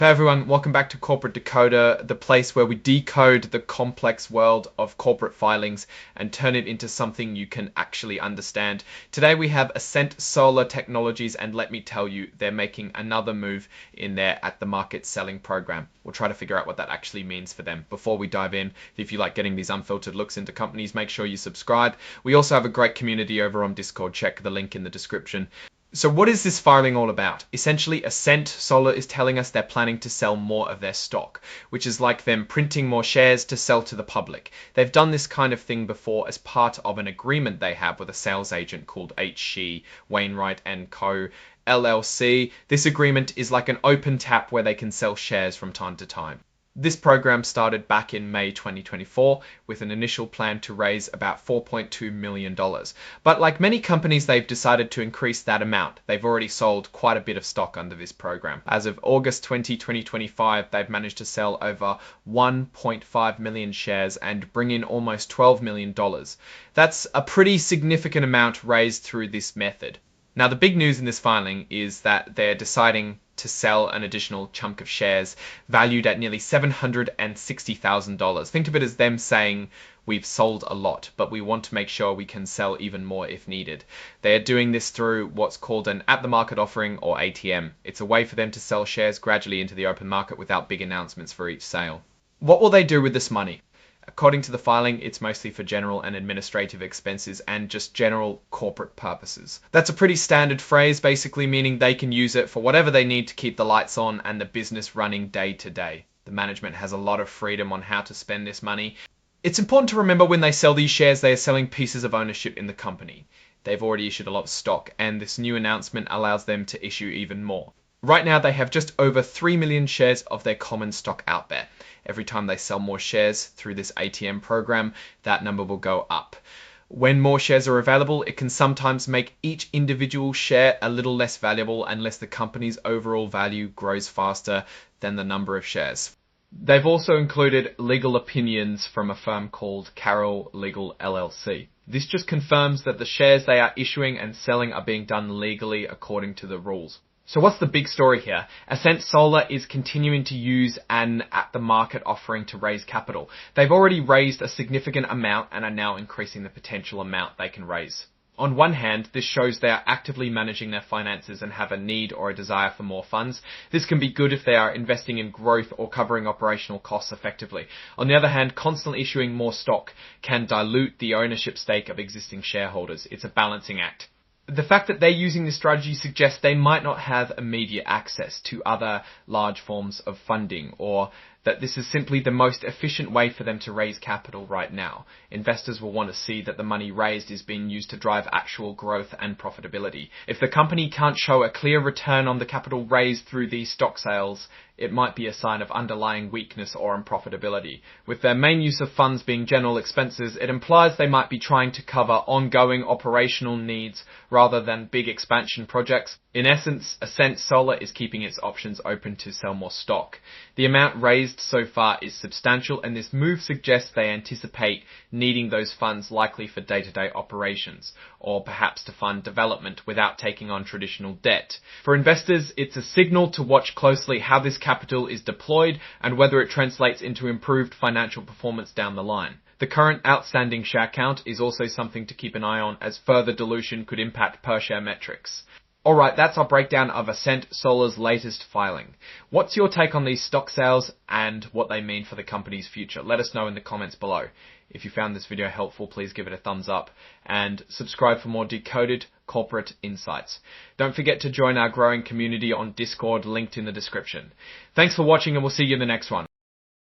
Hey everyone, welcome back to Corporate Decoder, the place where we decode the complex world of corporate filings and turn it into something you can actually understand. Today we have Ascent Solar Technologies, and let me tell you, they're making another move in their at-the-market selling program. We'll try to figure out what that actually means for them. Before we dive in, if you like getting these unfiltered looks into companies, make sure you subscribe. We also have a great community over on Discord. Check the link in the description. So what is this filing all about? Essentially, Ascent Solar is telling us they're planning to sell more of their stock, which is like them printing more shares to sell to the public. They've done this kind of thing before as part of an agreement they have with a sales agent called H.C. Wainwright & Co. LLC. This agreement is like an open tap where they can sell shares from time to time. This program started back in May 2024 with an initial plan to raise about $4.2 million. But like many companies, they've decided to increase that amount. They've already sold quite a bit of stock under this program. As of August 2025, they've managed to sell over 1.5 million shares and bring in almost $12 million. That's a pretty significant amount raised through this method. Now, the big news in this filing is that they're deciding to sell an additional chunk of shares valued at nearly $760,000. Think of it as them saying, we've sold a lot, but we want to make sure we can sell even more if needed. They are doing this through what's called an at-the-market offering, or ATM. It's a way for them to sell shares gradually into the open market without big announcements for each sale. What will they do with this money? According to the filing, it's mostly for general and administrative expenses and just general corporate purposes. That's a pretty standard phrase, basically meaning they can use it for whatever they need to keep the lights on and the business running day to day. The management has a lot of freedom on how to spend this money. It's important to remember when they sell these shares, they are selling pieces of ownership in the company. They've already issued a lot of stock, and this new announcement allows them to issue even more. Right now, they have just over 3 million shares of their common stock out there. Every time they sell more shares through this ATM program, that number will go up. When more shares are available, it can sometimes make each individual share a little less valuable unless the company's overall value grows faster than the number of shares. They've also included legal opinions from a firm called Carroll Legal LLC. This just confirms that the shares they are issuing and selling are being done legally according to the rules. So what's the big story here? Ascent Solar is continuing to use an at-the-market offering to raise capital. They've already raised a significant amount and are now increasing the potential amount they can raise. On one hand, this shows they are actively managing their finances and have a need or a desire for more funds. This can be good if they are investing in growth or covering operational costs effectively. On the other hand, constantly issuing more stock can dilute the ownership stake of existing shareholders. It's a balancing act. The fact that they're using this strategy suggests they might not have immediate access to other large forms of funding, or that this is simply the most efficient way for them to raise capital right now. Investors will want to see that the money raised is being used to drive actual growth and profitability. If the company can't show a clear return on the capital raised through these stock sales, it might be a sign of underlying weakness or unprofitability. With their main use of funds being general expenses, it implies they might be trying to cover ongoing operational needs rather than big expansion projects. In essence, Ascent Solar is keeping its options open to sell more stock. The amount raised so far is substantial, and this move suggests they anticipate needing those funds likely for day-to-day operations, or perhaps to fund development without taking on traditional debt. For investors, it's a signal to watch closely how this capital is deployed and whether it translates into improved financial performance down the line. The current outstanding share count is also something to keep an eye on, as further dilution could impact per share metrics. Alright, that's our breakdown of Ascent Solar's latest filing. What's your take on these stock sales and what they mean for the company's future? Let us know in the comments below. If you found this video helpful, please give it a thumbs up and subscribe for more decoded corporate insights. Don't forget to join our growing community on Discord, linked in the description. Thanks for watching, and we'll see you in the next one.